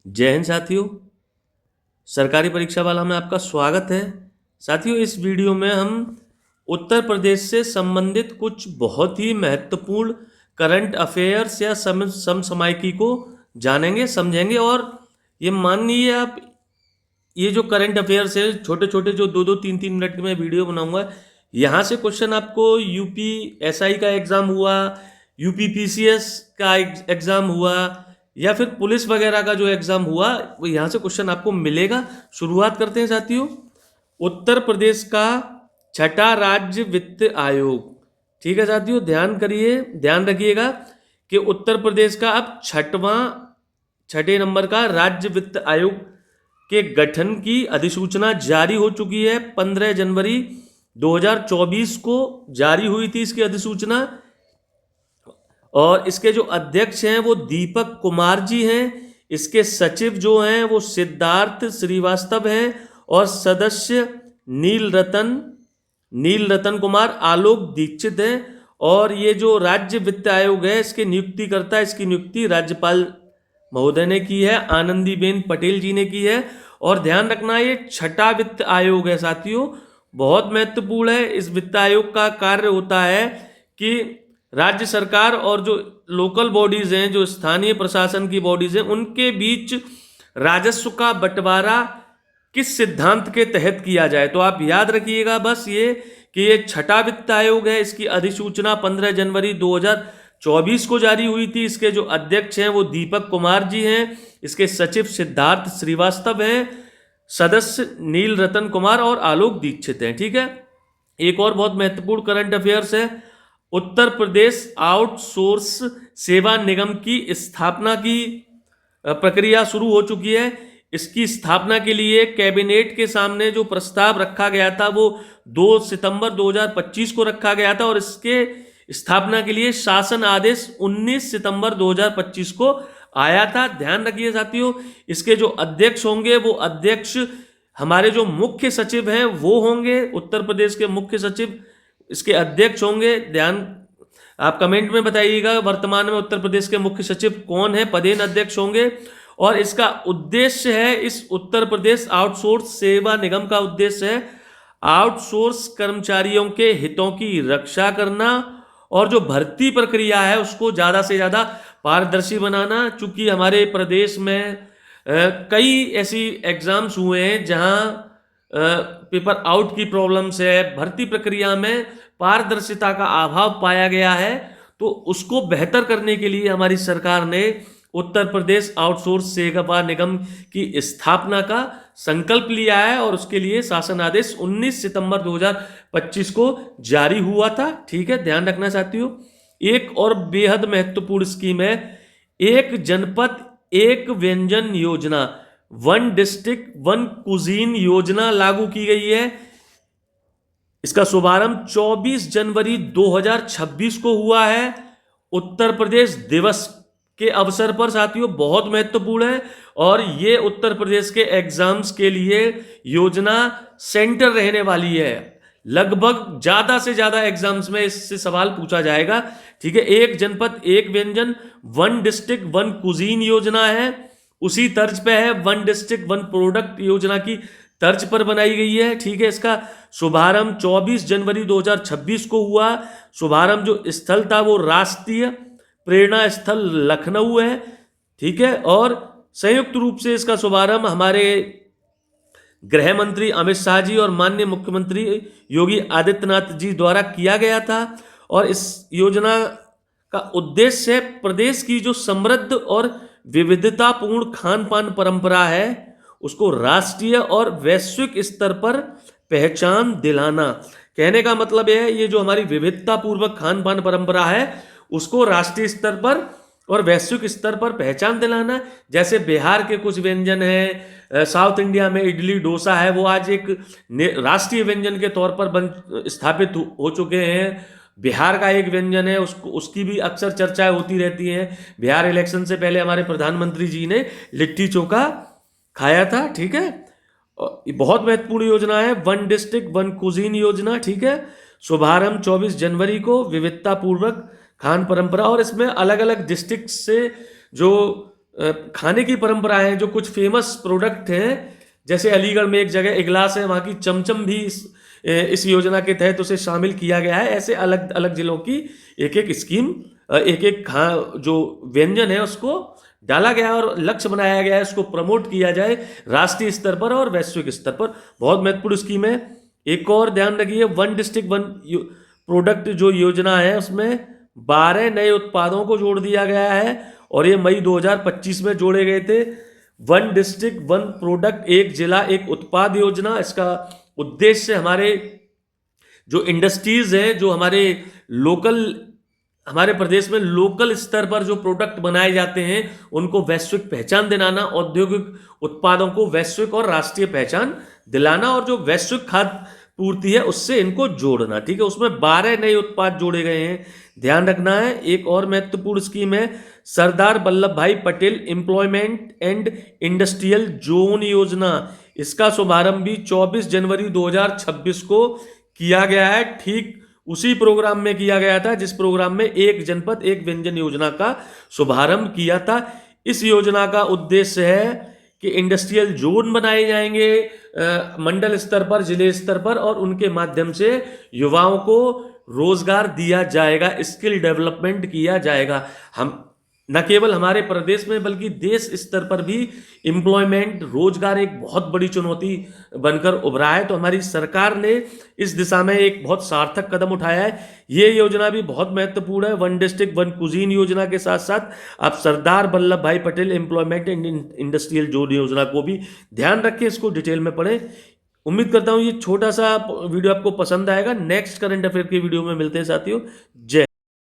जय हिंद साथियों। सरकारी परीक्षा वाला में आपका स्वागत है। साथियों, इस वीडियो में हम उत्तर प्रदेश से संबंधित कुछ बहुत ही महत्वपूर्ण करंट अफेयर्स या समसामयिकी को जानेंगे, समझेंगे। और ये मानिए आप, ये जो करंट अफेयर्स है छोटे छोटे, जो 2-2, 3-3 मिनट के मैं वीडियो बनाऊंगा, यहाँ से क्वेश्चन आपको यूपी एसआई का एग्ज़ाम हुआ, यूपी पीसीएस का एग्ज़ाम हुआ, या फिर पुलिस वगैरह का जो एग्ज़ाम हुआ, वो यहाँ से क्वेश्चन आपको मिलेगा। शुरुआत करते हैं साथियों। उत्तर प्रदेश का छठा राज्य वित्त आयोग। ठीक है साथियों, ध्यान करिए, ध्यान रखिएगा कि उत्तर प्रदेश का अब छठे नंबर का राज्य वित्त आयोग के गठन की अधिसूचना जारी हो चुकी है। 15 जनवरी 2024 को जारी हुई थी इसकी अधिसूचना। और इसके जो अध्यक्ष हैं वो दीपक कुमार जी हैं। इसके सचिव जो हैं वो सिद्धार्थ श्रीवास्तव हैं। और सदस्य नील रतन कुमार आलोक दीक्षित हैं। और ये जो राज्य वित्त आयोग है, इसकी नियुक्ति राज्यपाल महोदय ने की है, आनंदीबेन पटेल जी ने की है। और ध्यान रखना, ये छठा वित्त आयोग है साथियों, बहुत महत्वपूर्ण है। इस वित्त आयोग का कार्य होता है कि राज्य सरकार और जो लोकल बॉडीज हैं, जो स्थानीय प्रशासन की बॉडीज हैं, उनके बीच राजस्व का बंटवारा किस सिद्धांत के तहत किया जाए। तो आप याद रखिएगा बस ये कि ये छठा वित्त आयोग है। इसकी अधिसूचना 15 जनवरी 2024 को जारी हुई थी। इसके जो अध्यक्ष हैं वो दीपक कुमार जी हैं। इसके सचिव सिद्धार्थ श्रीवास्तव हैं। सदस्य नील रतन कुमार और आलोक दीक्षित हैं। ठीक है, एक और बहुत महत्वपूर्ण करंट अफेयर्स है। उत्तर प्रदेश आउटसोर्स सेवा निगम की स्थापना की प्रक्रिया शुरू हो चुकी है। इसकी स्थापना के लिए कैबिनेट के सामने जो प्रस्ताव रखा गया था वो 2 सितंबर 2025 को रखा गया था। और इसके स्थापना के लिए शासन आदेश 19 सितंबर 2025 को आया था। ध्यान रखिए साथियों, इसके जो अध्यक्ष होंगे वो अध्यक्ष हमारे जो मुख्य सचिव हैं वो होंगे। उत्तर प्रदेश के मुख्य सचिव इसके अध्यक्ष होंगे। ध्यान, आप कमेंट में बताइएगा वर्तमान में उत्तर प्रदेश के मुख्य सचिव कौन है, पदेन अध्यक्ष होंगे। और इसका उद्देश्य है, इस उत्तर प्रदेश आउटसोर्स सेवा निगम का उद्देश्य है आउटसोर्स कर्मचारियों के हितों की रक्षा करना और जो भर्ती प्रक्रिया है उसको ज़्यादा से ज़्यादा पारदर्शी बनाना। चूंकि हमारे प्रदेश में कई ऐसी एग्जाम्स हुए हैं जहां पेपर आउट की प्रॉब्लम्स है, भर्ती प्रक्रिया में पारदर्शिता का अभाव पाया गया है। तो उसको बेहतर करने के लिए हमारी सरकार ने उत्तर प्रदेश आउटसोर्स सेवा निगम की स्थापना का संकल्प लिया है। और उसके लिए शासन आदेश 19 सितंबर 2025 को जारी हुआ था। ठीक है, ध्यान रखना साथियों। एक और बेहद महत्वपूर्ण स्कीम है, एक जनपद एक व्यंजन योजना, 1 डिस्ट्रिक्ट 1 कुजीन योजना लागू की गई है। इसका शुभारंभ 24 जनवरी 2026 को हुआ है, उत्तर प्रदेश दिवस के अवसर पर साथियों। बहुत महत्वपूर्ण है। और ये उत्तर प्रदेश के एग्जाम्स के लिए योजना सेंटर रहने वाली है। लगभग ज्यादा से ज्यादा एग्जाम्स में इससे सवाल पूछा जाएगा। ठीक है, एक जनपद एक व्यंजन, 1 डिस्ट्रिक्ट 1 कुजीन योजना है, उसी तर्ज पे है 1 डिस्ट्रिक्ट 1 प्रोडक्ट योजना की तर्ज पर बनाई गई है। ठीक है, इसका शुभारंभ 24 जनवरी 2026 को हुआ। शुभारंभ जो स्थल था वो राष्ट्रीय प्रेरणा स्थल लखनऊ है। ठीक है, और संयुक्त रूप से इसका शुभारंभ हमारे गृह मंत्री अमित शाह जी और माननीय मुख्यमंत्री योगी आदित्यनाथ जी द्वारा किया गया था। और इस योजना का उद्देश्य है प्रदेश की जो समृद्ध और विविधतापूर्ण खान पान परंपरा है उसको राष्ट्रीय और वैश्विक स्तर पर पहचान दिलाना। कहने का मतलब यह है, ये जो हमारी विविधतापूर्वक खान पान परंपरा है उसको राष्ट्रीय स्तर पर और वैश्विक स्तर पर पहचान दिलाना। जैसे बिहार के कुछ व्यंजन हैं, साउथ इंडिया में इडली डोसा है, वो आज एक राष्ट्रीय व्यंजन के तौर पर स्थापित हो चुके हैं। बिहार का एक व्यंजन है, उसकी भी अक्सर चर्चाएं होती रहती हैं। बिहार इलेक्शन से पहले हमारे प्रधानमंत्री जी ने लिट्टी चोखा खाया था। ठीक है, बहुत महत्वपूर्ण योजना है 1 डिस्ट्रिक्ट 1 कुजीन योजना। ठीक है, शुभारंभ 24 जनवरी को, विविधतापूर्वक खान परंपरा। और इसमें अलग अलग डिस्ट्रिक्ट से जो खाने की परंपरा है, जो कुछ फेमस प्रोडक्ट हैं, जैसे अलीगढ़ में एक जगह इगलास है, वहाँ की चमचम भी इस योजना के तहत उसे शामिल किया गया है। ऐसे अलग अलग जिलों की एक एक स्कीम, एक एक जो व्यंजन है उसको डाला गया और लक्ष्य बनाया गया है, उसको प्रमोट किया जाए राष्ट्रीय स्तर पर और वैश्विक स्तर पर। बहुत महत्वपूर्ण स्कीम है। एक और ध्यान रखिए, वन डिस्ट्रिक्ट वन प्रोडक्ट जो योजना है उसमें 12 नए उत्पादों को जोड़ दिया गया है और ये मई 2025 में जोड़े गए थे। वन डिस्ट्रिक्ट वन प्रोडक्ट, एक जिला एक उत्पाद योजना, इसका उद्देश्य हमारे जो इंडस्ट्रीज हैं, जो हमारे प्रदेश में लोकल स्तर पर जो प्रोडक्ट बनाए जाते हैं उनको वैश्विक पहचान दिलाना, औद्योगिक उत्पादों को वैश्विक और राष्ट्रीय पहचान दिलाना, और जो वैश्विक खाद्य पूर्ति है उससे इनको जोड़ना। ठीक है, उसमें 12 नए उत्पाद जोड़े गए हैं, ध्यान रखना है। एक और महत्वपूर्ण स्कीम है सरदार वल्लभ भाई Patel employment and industrial zone योजना। इसका शुभारंभ भी 24 जनवरी 2026 को किया गया है। ठीक उसी प्रोग्राम में किया गया था जिस प्रोग्राम में एक जनपद एक व्यंजन योजना का शुभारंभ किया था। इस योजना का उद्देश्य है कि इंडस्ट्रियल जोन बनाए जाएंगे मंडल स्तर पर, जिले स्तर पर, और उनके माध्यम से युवाओं को रोजगार दिया जाएगा, स्किल डेवलपमेंट किया जाएगा। हम न केवल हमारे प्रदेश में बल्कि देश स्तर पर भी एम्प्लॉयमेंट, रोजगार एक बहुत बड़ी चुनौती बनकर उभरा है। तो हमारी सरकार ने इस दिशा में एक बहुत सार्थक कदम उठाया है। ये योजना भी बहुत महत्वपूर्ण है। वन डिस्ट्रिक्ट वन कुजीन योजना के साथ साथ आप सरदार वल्लभ भाई Patel employment and industrial zone योजना को भी ध्यान रखें, इसको डिटेल में पढ़ें। उम्मीद करता हूँ ये छोटा सा वीडियो आपको पसंद आएगा। नेक्स्ट करंट अफेयर की वीडियो में मिलते हैं साथियों। जय